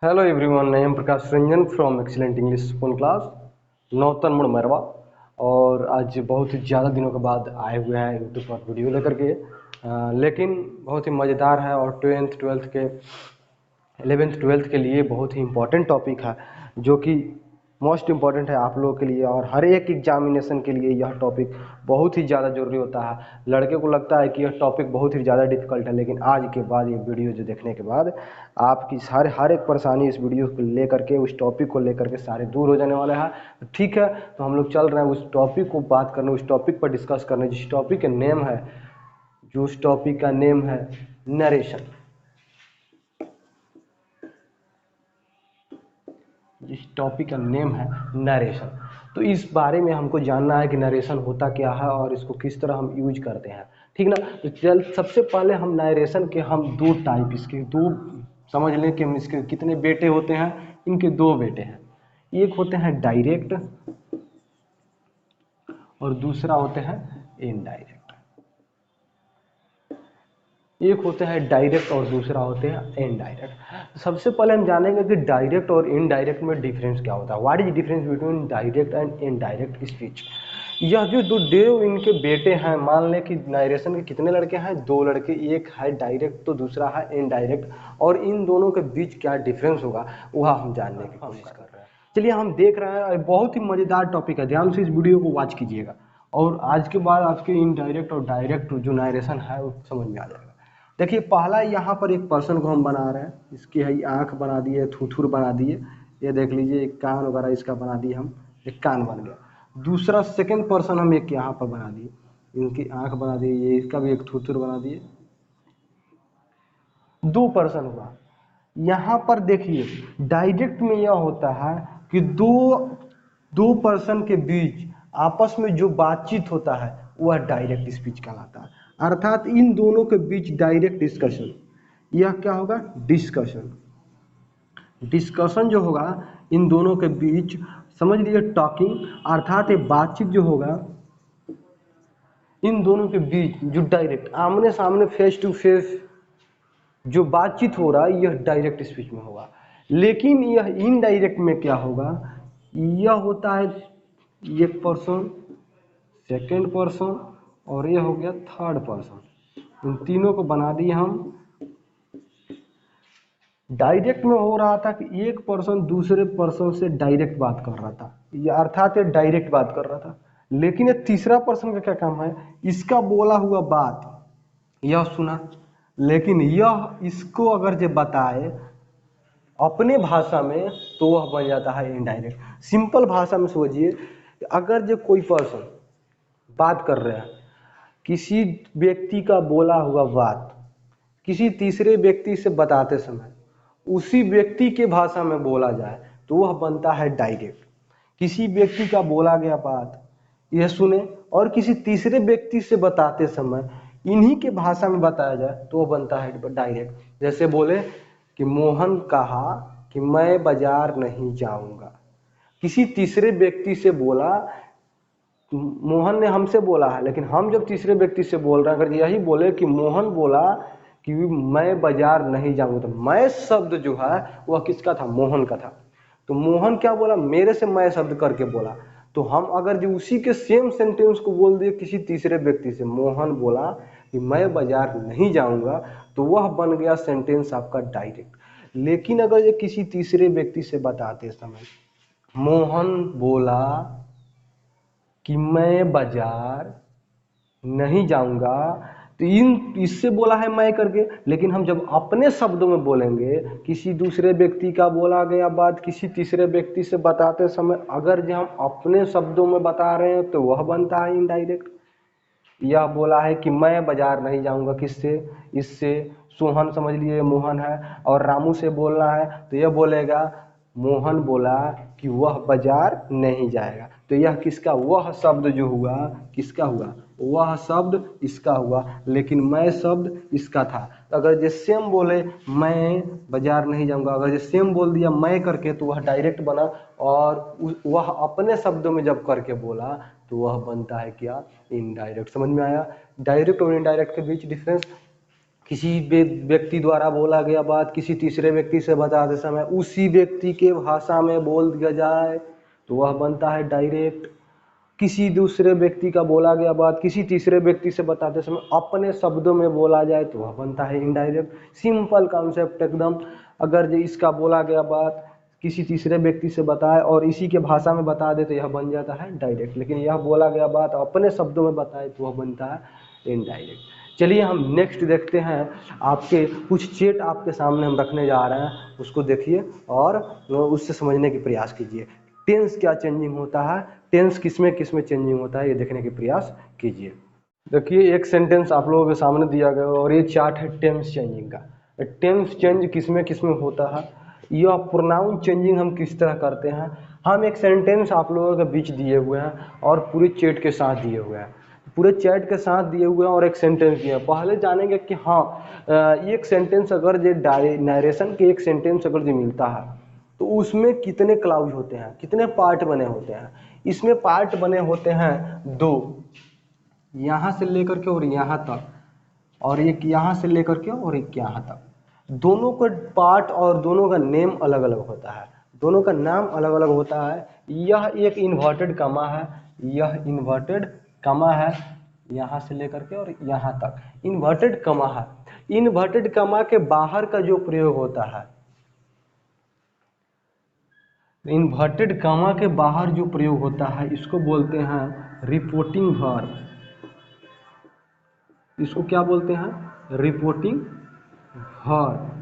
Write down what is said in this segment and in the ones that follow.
Hello everyone, I am Prakash Ranjan from excellent English spoken class Nautan मुड़ मरवा। और आज बहुत ही ज़्यादा दिनों के बाद आए हुए हैं यूट्यूब पर वीडियो लेकर के। लेकिन बहुत ही मज़ेदार है और 12th के 11th-12th के लिए बहुत ही इम्पोर्टेंट टॉपिक है, जो कि मोस्ट इम्पॉर्टेंट है आप लोगों के लिए। और हर एक एग्जामिनेशन के लिए यह टॉपिक बहुत ही ज़्यादा ज़रूरी होता है। लड़के को लगता है कि यह टॉपिक बहुत ही ज़्यादा डिफिकल्ट है, लेकिन आज के बाद ये वीडियो जो देखने के बाद आपकी हर एक परेशानी इस वीडियो को लेकर के, उस टॉपिक को लेकर के सारे दूर हो जाने वाले हैं। तो ठीक है, तो हम लोग चल रहे हैं उस टॉपिक को बात करने, उस टॉपिक पर डिस्कस करने जिस टॉपिक का नेम है, जो उस टॉपिक का नेम है नरेशन। जिस टॉपिक का नेम है नरेशन, तो इस बारे में हमको जानना है कि नरेशन होता क्या है और इसको किस तरह हम यूज करते हैं, ठीक ना। तो चल सबसे पहले हम नरेशन के हम दो टाइप, इसके दो समझ लें कि हम इसके कितने बेटे होते हैं। इनके दो बेटे हैं, एक होते हैं डायरेक्ट और दूसरा होते हैं इनडायरेक्ट। एक होते हैं डायरेक्ट और दूसरा होते हैं इनडायरेक्ट। सबसे पहले हम जानेंगे कि डायरेक्ट और इनडायरेक्ट में डिफरेंस क्या होता है। What is difference between direct and indirect speech. यह जो दो इनके बेटे हैं, मान लें कि नरेशन के कितने लड़के हैं, दो लड़के, एक है डायरेक्ट तो दूसरा है इनडायरेक्ट, और इन दोनों के बीच क्या डिफरेंस होगा वह हम जानने की कोशिश कर रहे हैं। चलिए हम देख रहे हैं, बहुत ही मज़ेदार टॉपिक है, ध्यान से इस वीडियो को वॉच कीजिएगा और आज के बाद आपके इनडायरेक्ट और डायरेक्ट जो नरेशन है वो समझ में आ जाएगा। देखिए पहला यहाँ पर एक पर्सन को हम बना रहे हैं, इसकी है आँख बना दिए, थूथुर बना दिए, ये देख लीजिए एक कान वगैरह इसका बना दिए हम, एक कान बन गया। दूसरा सेकंड पर्सन हम एक यहाँ पर बना दिए, इनकी आँख बना दी, ये इसका भी एक थूथुर बना दिए, दो पर्सन हुआ। यहाँ पर देखिए डायरेक्ट में यह होता है कि दो पर्सन के बीच आपस में जो बातचीत होता है वह डायरेक्ट स्पीच कहलाता है। अर्थात इन दोनों के बीच डायरेक्ट डिस्कशन, यह क्या होगा, डिस्कशन। डिस्कशन जो होगा इन दोनों के बीच, समझ लीजिए टॉकिंग, अर्थात ये बातचीत जो होगा इन दोनों के बीच, जो डायरेक्ट आमने सामने फेस टू फेस जो बातचीत हो रहा है यह डायरेक्ट स्पीच में होगा। लेकिन यह इनडायरेक्ट में क्या होगा, यह होता है एक पर्सन, सेकंड पर्सन और यह हो गया थर्ड पर्सन। इन तीनों को बना दिए हम। डायरेक्ट में हो रहा था कि एक पर्सन दूसरे पर्सन से डायरेक्ट बात कर रहा था, यह अर्थात ये डायरेक्ट बात कर रहा था। लेकिन ये तीसरा पर्सन का क्या काम है, इसका बोला हुआ बात यह सुना, लेकिन यह इसको अगर जो बताए अपने भाषा में तो वह बन जाता है इनडायरेक्ट। सिंपल भाषा में सोचिए, अगर जो कोई पर्सन बात कर रहे हैं, किसी व्यक्ति का बोला हुआ बात किसी तीसरे व्यक्ति से बताते समय उसी व्यक्ति के भाषा में बोला जाए तो वह बनता है डायरेक्ट। किसी व्यक्ति का बोला गया बात यह सुने और किसी तीसरे व्यक्ति से बताते समय इन्हीं के भाषा में बताया जाए तो वह बनता है डायरेक्ट। जैसे बोले कि मोहन कहा कि मैं बाजार नहीं जाऊंगा, किसी तीसरे व्यक्ति से बोला, मोहन ने हमसे बोला है लेकिन हम जब तीसरे व्यक्ति से बोल रहे हैं, अगर यही बोले कि मोहन बोला कि मैं बाजार नहीं जाऊंगा, तो मैं शब्द जो है वह किसका था, मोहन का था। तो मोहन क्या बोला, मेरे से मैं शब्द करके बोला। तो हम अगर जो उसी के सेम सेंटेंस को बोल दिए किसी तीसरे व्यक्ति से, मोहन बोला कि मैं बाजार नहीं जाऊंगा, तो वह बन गया सेंटेंस आपका डायरेक्ट। लेकिन अगर ये किसी तीसरे व्यक्ति से बताते समय मोहन बोला कि मैं बाजार नहीं जाऊंगा, तो इससे बोला है मैं करके। लेकिन हम जब अपने शब्दों में बोलेंगे, किसी दूसरे व्यक्ति का बोला गया बात किसी तीसरे व्यक्ति से बताते समय अगर जो हम अपने शब्दों में बता रहे हैं तो वह बनता है इनडायरेक्ट। यह बोला है कि मैं बाजार नहीं जाऊंगा, किससे, इससे, सोहन समझ लिए मोहन है, और रामू से बोलना है तो यह बोलेगा मोहन बोला कि वह बाजार नहीं जाएगा। तो यह किसका, वह शब्द जो हुआ किसका हुआ, वह शब्द इसका हुआ, लेकिन मैं शब्द इसका था। तो अगर जो सेम बोले मैं बाजार नहीं जाऊंगा, अगर जो सेम बोल दिया मैं करके तो वह डायरेक्ट बना, और वह अपने शब्दों में जब करके बोला तो वह बनता है क्या, इनडायरेक्ट। समझ में आया डायरेक्ट और इनडायरेक्ट के बीच डिफरेंस। किसी व्यक्ति द्वारा बोला गया बात किसी तीसरे व्यक्ति से बताते समय उसी व्यक्ति के भाषा में बोल दिया जाए तो वह बनता है डायरेक्ट। किसी दूसरे व्यक्ति का बोला गया बात किसी तीसरे व्यक्ति से बताते समय अपने शब्दों में बोला जाए तो वह बनता है इनडायरेक्ट। सिंपल कॉन्सेप्ट एकदम। अगर जो इसका बोला गया बात किसी तीसरे व्यक्ति से बताए और इसी के भाषा में बता दे तो यह बन जाता है डायरेक्ट, लेकिन यह बोला गया बात अपने शब्दों में बताए तो वह बनता है इनडायरेक्ट। चलिए हम नेक्स्ट देखते हैं। आपके कुछ चेट आपके सामने हम रखने जा रहे हैं, उसको देखिए और उससे समझने की प्रयास कीजिए। टेंस क्या चेंजिंग होता है, टेंस किसमें किसमें चेंजिंग होता है, ये देखने की प्रयास कीजिए। देखिए एक सेंटेंस आप लोगों के सामने दिया गया और ये चार्ट है टेंस चेंजिंग का। टेंस चेंज किसमें किसमें होता है, यह प्रोनाउन चेंजिंग हम किस तरह करते हैं। हम एक सेंटेंस आप लोगों के बीच दिए हुए हैं और पूरे चैट के साथ दिए हुए हैं, पूरे चैट के साथ दिए हुए हैं और एक सेंटेंस दिया। पहले जानेंगे कि हाँ एक सेंटेंस अगर जो नरेशन के एक सेंटेंस अगर जो मिलता है तो उसमें कितने क्लाउज होते हैं, कितने पार्ट बने होते हैं। इसमें पार्ट बने होते हैं 2, यहाँ से लेकर के और यहाँ तक, और एक यहाँ से लेकर के और एक यहाँ तक। दोनों का पार्ट और दोनों का नेम अलग अलग होता है, दोनों का नाम अलग अलग होता है। यह एक इन्वर्टेड कमा है, यह इन्वर्टेड कमा है, यहाँ से लेकर के और यहाँ तक इन्वर्टेड कमा है। इन्वर्टेड कमा के बाहर का जो प्रयोग होता है, इन्वर्टेड कमा के बाहर जो प्रयोग होता है इसको बोलते हैं रिपोर्टिंग वर्ब। इसको क्या बोलते हैं, रिपोर्टिंग वर्ब,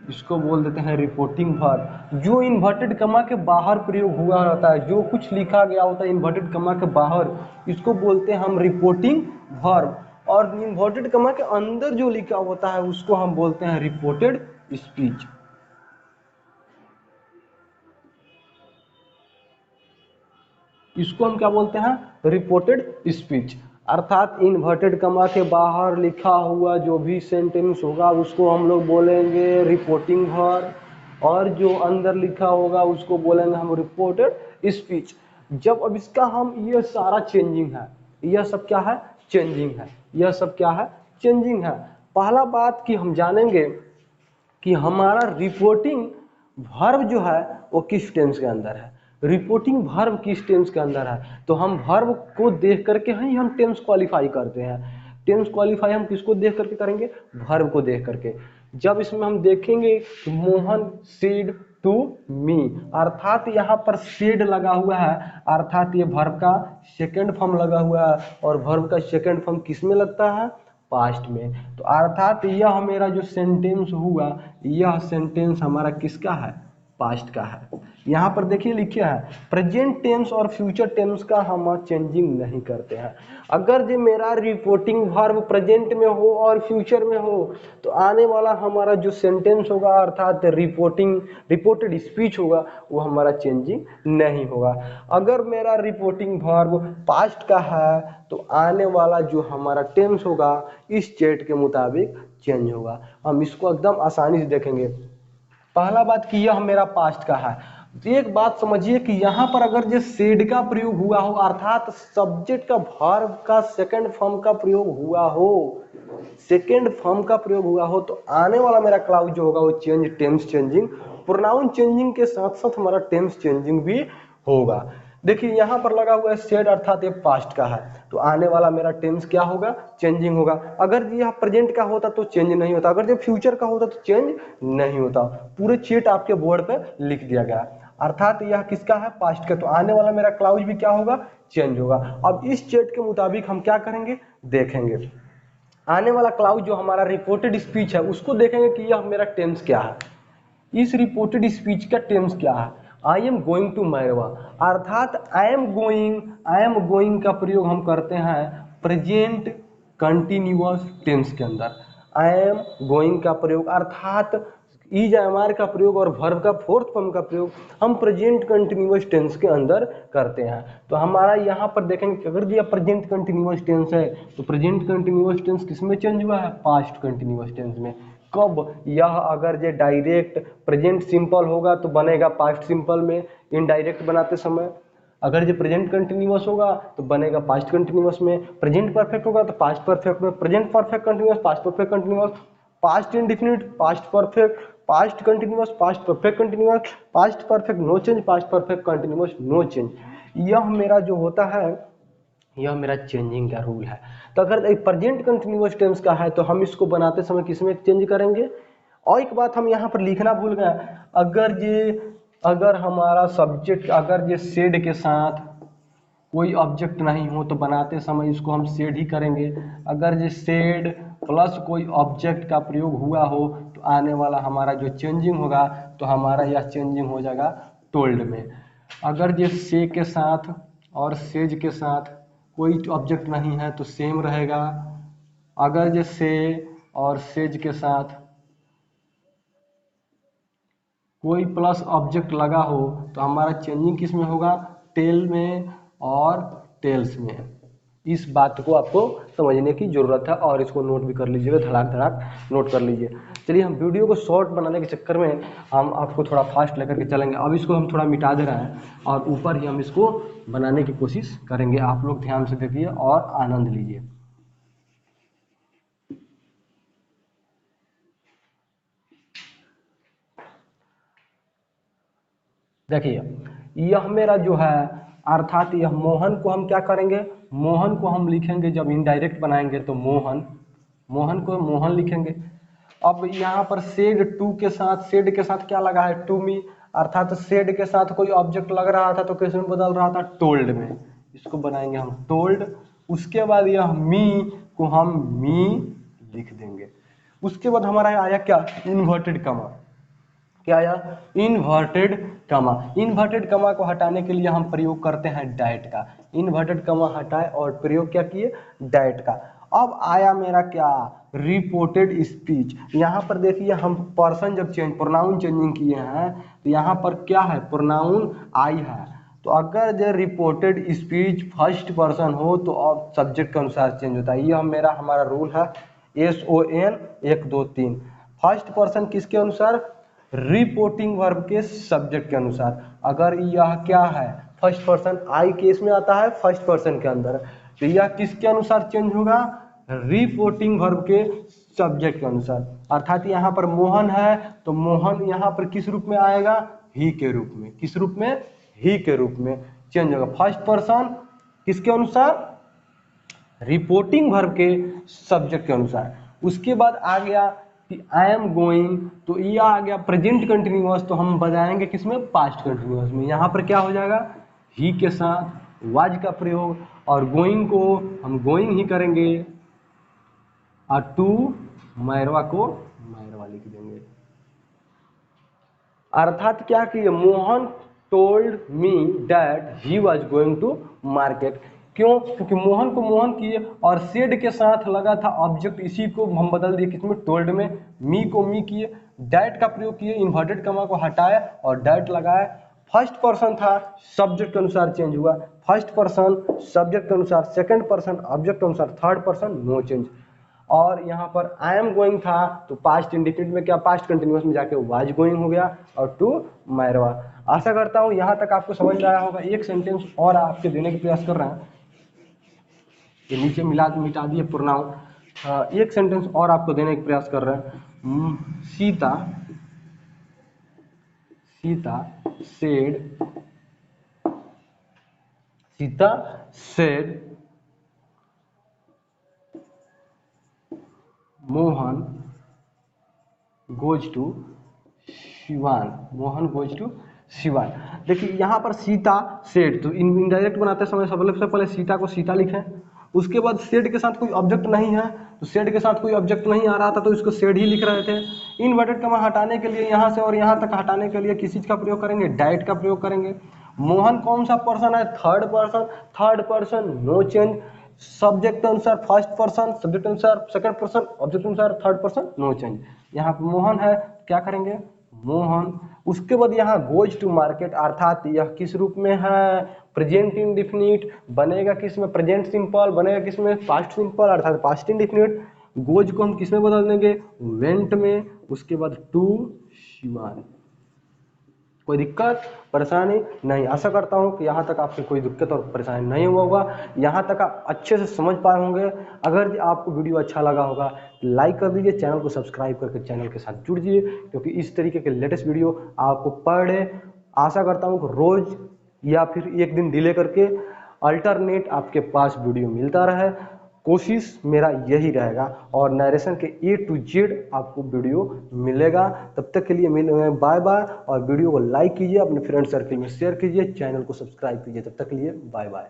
इसको बोल देते हैं रिपोर्टिंग वर्ब। जो इन्वर्टेड कमा के बाहर प्रयोग हुआ रहता है, जो कुछ लिखा गया होता है इन्वर्टेड कमा के बाहर, इसको बोलते हैं हम रिपोर्टिंग वर्ब। और इन्वर्टेड कमा के अंदर जो लिखा होता है उसको हम बोलते हैं रिपोर्टेड स्पीच। इसको हम क्या बोलते हैं, रिपोर्टेड स्पीच। अर्थात इन्वर्टेड कमा के बाहर लिखा हुआ जो भी सेंटेंस होगा उसको हम लोग बोलेंगे रिपोर्टिंग वर्ब, और जो अंदर लिखा होगा उसको बोलेंगे हम रिपोर्टेड स्पीच। जब अब इसका हम ये सारा चेंजिंग है, यह सब क्या है, चेंजिंग है, यह सब क्या है, चेंजिंग है। पहला बात कि हम जानेंगे कि हमारा रिपोर्टिंग वर्ब जो है वो किस टेंस के अंदर है, रिपोर्टिंग वर्ब किस टेंस के अंदर है। तो हम वर्ब को देख करके ही हम टेंस क्वालिफाई करते हैं। टेंस क्वालिफाई हम किसको देख करके करेंगे, वर्ब को देख करके। जब इसमें हम देखेंगे कि मोहन सेड टू मी, अर्थात यहाँ पर सेड लगा हुआ है, अर्थात ये वर्ब का सेकंड फॉर्म लगा हुआ है, और वर्ब का सेकंड फॉर्म किस में लगता है, पास्ट में। तो अर्थात यह मेरा जो सेंटेंस हुआ, यह सेंटेंस हमारा किसका है, पास्ट का है। यहाँ पर देखिए लिखा है प्रेजेंट टेंस और फ्यूचर टेंस का हम चेंजिंग नहीं करते हैं। अगर जो मेरा रिपोर्टिंग वर्ब प्रेजेंट में हो और फ्यूचर में हो तो आने वाला हमारा जो सेंटेंस होगा अर्थात रिपोर्टेड स्पीच होगा वो हमारा चेंजिंग नहीं होगा। अगर मेरा रिपोर्टिंग वर्ब पास्ट का है तो आने वाला जो हमारा टेंस होगा इस चैट के मुताबिक चेंज होगा। हम इसको एकदम आसानी से देखेंगे। पहला बात कि यह मेरा पास्ट का है, तो एक बात समझिए कि यहाँ पर अगर जो सेड का प्रयोग हुआ हो अर्थात सब्जेक्ट का वर्ब का सेकंड फॉर्म का प्रयोग हुआ हो, सेकंड फॉर्म का प्रयोग हुआ हो, तो आने वाला मेरा क्लाउज जो होगा वो change tense changing, pronoun changing के साथ साथ हमारा टेंस चेंजिंग भी होगा। देखिए यहाँ पर लगा हुआ है सेड अर्थात ये पास्ट का है, तो आने वाला मेरा टेंस क्या होगा, चेंजिंग होगा। अगर यह प्रेजेंट का होता तो चेंज नहीं होता, अगर ये फ्यूचर का होता तो चेंज नहीं होता। पूरे चेट आपके बोर्ड पे लिख दिया गया, अर्थात यह किसका है, पास्ट का, तो आने वाला मेरा क्लाउज भी क्या होगा, चेंज होगा। अब इस चेट के मुताबिक हम क्या करेंगे, देखेंगे आने वाला क्लाउज जो हमारा रिपोर्टेड स्पीच है उसको देखेंगे कि यह मेरा टेंस क्या है। इस रिपोर्टेड स्पीच का टेंस क्या है, आई एम गोइंग टू मैरवा, अर्थात आई एम गोइंग का प्रयोग हम करते हैं प्रेजेंट कंटिन्यूअस टेंस के अंदर। आई एम गोइंग का प्रयोग अर्थात इज एम आर का प्रयोग और वर्ब का फोर्थ फॉर्म का प्रयोग हम प्रेजेंट कंटिन्यूअस टेंस के अंदर करते हैं। तो हमारा यहाँ पर देखेंगे कि अगर दिया प्रेजेंट कंटिन्यूअस टेंस है तो प्रेजेंट कंटिन्यूअस टेंस किसमें चेंज हुआ है, पास्ट कंटिन्यूअस टेंस में। कब, यह अगर जो डायरेक्ट प्रेजेंट सिंपल होगा तो बनेगा पास्ट सिंपल में इनडायरेक्ट बनाते समय, अगर ये प्रेजेंट कंटिन्यूअस होगा तो बनेगा पास्ट कंटिन्यूअस में, प्रेजेंट परफेक्ट होगा तो पास्ट परफेक्ट में, present perfect continuous, past perfect continuous, past indefinite, past perfect, past continuous, past perfect continuous, past perfect no change, past perfect continuous no change. यह मेरा जो होता है यह मेरा चेंजिंग का रूल है। तो अगर एक प्रेजेंट कंटिन्यूअस टेंस का है तो हम इसको बनाते समय किसमें चेंज करेंगे। और एक बात हम यहाँ पर लिखना भूल गए, अगर हमारा सब्जेक्ट अगर ये सेड के साथ कोई ऑब्जेक्ट नहीं हो तो बनाते समय इसको हम सेड ही करेंगे। अगर ये सेड प्लस कोई ऑब्जेक्ट का प्रयोग हुआ हो तो आने वाला हमारा जो चेंजिंग होगा तो हमारा यह चेंजिंग हो जाएगा टोल्ड में। अगर ये से के साथ और सेज के साथ कोई ऑब्जेक्ट नहीं है तो सेम रहेगा। अगर ये से और सेज के साथ कोई प्लस ऑब्जेक्ट लगा हो तो हमारा चेंजिंग किस में होगा, टेल में और टेल्स में। इस बात को आपको समझने की जरूरत है और इसको नोट भी कर लीजिएगा, धड़ाक धड़ाक नोट कर लीजिए। चलिए हम वीडियो को शॉर्ट बनाने के चक्कर में हम आपको थोड़ा फास्ट लेकर के चलेंगे। अब इसको हम थोड़ा मिटा दे रहे हैं और ऊपर ही हम इसको बनाने की कोशिश करेंगे। आप लोग ध्यान से देखिए और आनंद लीजिए। देखिए यह मेरा जो है अर्थात यह मोहन को हम क्या करेंगे, मोहन को हम लिखेंगे जब इनडायरेक्ट बनाएंगे तो मोहन को मोहन लिखेंगे। अब यहाँ पर सेड के साथ क्या लगा है, टू मी, अर्थात सेड के साथ कोई ऑब्जेक्ट लग रहा था तो किस में बदल रहा था, टोल्ड में। इसको बनाएंगे हम टोल्ड। उसके बाद यह मी को हम मी लिख देंगे। उसके बाद हमारा आया क्या, इन्वर्टेड कमा। क्या आया, इन्वर्टेड कमा। इन्वर्टेड कमा को हटाने के लिए हम प्रयोग करते हैं डैट का। इन्वर्टेड कमा हटाए और प्रयोग क्या किए, डैट का। अब आया मेरा क्या, रिपोर्टेड स्पीच। यहाँ पर देखिए हम पर्सन जब प्रोनाउन चेंजिंग किए हैं तो यहाँ पर क्या है, प्रोनाउन आई है। तो अगर जो रिपोर्टेड स्पीच फर्स्ट पर्सन हो तो अब सब्जेक्ट के अनुसार चेंज होता है। ये हमारा रूल है SON 1 2 3। फर्स्ट पर्सन किसके अनुसार, रिपोर्टिंग वर्ब के सब्जेक्ट के अनुसार। अगर यह क्या है, फर्स्ट पर्सन, आई केस में आता है फर्स्ट पर्सन के अंदर, तो यह किसके अनुसार चेंज होगा, रिपोर्टिंग वर्ब के सब्जेक्ट के अनुसार। अर्थात यहाँ पर मोहन है तो मोहन यहाँ पर किस रूप में आएगा, ही के रूप में। किस रूप में, ही के रूप में चेंज होगा। फर्स्ट पर्सन किसके अनुसार, रिपोर्टिंग वर्ब के सब्जेक्ट के अनुसार। उसके बाद आ गया कि आई एम गोइंग, तो यह आ गया प्रेजेंट कंटिन्यूअस, तो हम बजाएंगे किसमें, पास्ट कंटिन्यूअस में। यहाँ पर क्या हो जाएगा, ही के साथ वाज का प्रयोग, और गोइंग को हम गोइंग ही करेंगे और टू मैरवा को मैरवा लिख देंगे। अर्थात क्या कि Mohan told me that he was going to market. क्यों, क्योंकि मोहन को मोहन किए और सेड के साथ लगा था ऑब्जेक्ट, इसी को हम बदल दिए किसमें, टोल्ड में। मी को मी किए, डैट का प्रयोग किए, इन्वर्टेड कमा को हटाया और डैट लगाया। फर्स्ट पर्सन था, सब्जेक्ट के अनुसार चेंज हुआ। फर्स्ट पर्सन सब्जेक्ट के अनुसार, सेकंड पर्सन ऑब्जेक्ट के अनुसार, थर्ड पर्सन नो चेंज। और यहाँ पर आई एम गोइंग था तो पास्ट इंडिफिनिट में क्या, पास्ट कंटिन्यूअस में जाके वाज गोइंग हो गया और टू मैरवा। आशा करता हूँ यहाँ तक आपको समझ में आया होगा। एक सेंटेंस और आपके देने का प्रयास कर रहे हैं, ये नीचे मिटा दिए प्रोनाउन। एक सेंटेंस और आपको देने का प्रयास कर रहे हैं। Sita said Mohan goes to Shivan. देखिए यहाँ पर सीता सेड, तो इनडायरेक्ट बनाते समय सबसे पहले सीता को सीता लिखें। उसके बाद सेड के साथ कोई ऑब्जेक्ट नहीं है, तो सेड के साथ कोई ऑब्जेक्ट नहीं आ रहा था तो इसको सेड ही लिख रहे थे। इनवर्टेड कमा हटाने के लिए यहाँ से और यहाँ तक हटाने के लिए किस चीज का प्रयोग करेंगे, डाइट का प्रयोग करेंगे। मोहन कौन सा पर्सन है, third person no change. Subject अनुसार फर्स्ट पर्सन, सब्जेक्ट अनुसार सेकंड पर्सन, ऑब्जेक्ट अनुसार थर्ड पर्सन नो चेंज। यहाँ पर मोहन है, क्या करेंगे, मोहन। उसके बाद यहाँ गोज टू मार्केट, अर्थात यह किस रूप में है, प्रेजेंट इंडिफिनिट। बनेगा किस में, प्रेजेंट सिंपल। बनेगा किस में, पास्ट सिंपल, अर्थात पास्ट इंडिफिनिट। गोज को हम किस में बदल देंगे, वेंट में। उसके बाद टू शिवान, कोई दिक्कत परेशानी नहीं। आशा करता हूँ कि यहाँ तक आपको कोई दिक्कत और परेशानी नहीं हुआ होगा, यहाँ तक आप अच्छे से समझ पाए होंगे। अगर आपको वीडियो अच्छा लगा होगा तो लाइक कर दीजिए, चैनल को सब्सक्राइब करके चैनल के साथ जुड़ जाइए, क्योंकि इस तरीके के लेटेस्ट वीडियो आपको पर डे, आशा करता हूँ कि रोज या फिर एक दिन डिले करके अल्टरनेट आपके पास वीडियो मिलता रहे। कोशिश मेरा यही रहेगा और नरेशन के A to Z आपको वीडियो मिलेगा। तब तक के लिए बाय बाय, और वीडियो को लाइक कीजिए, अपने फ्रेंड सर्कल में शेयर कीजिए, चैनल को सब्सक्राइब कीजिए। तब तक के लिए बाय बाय।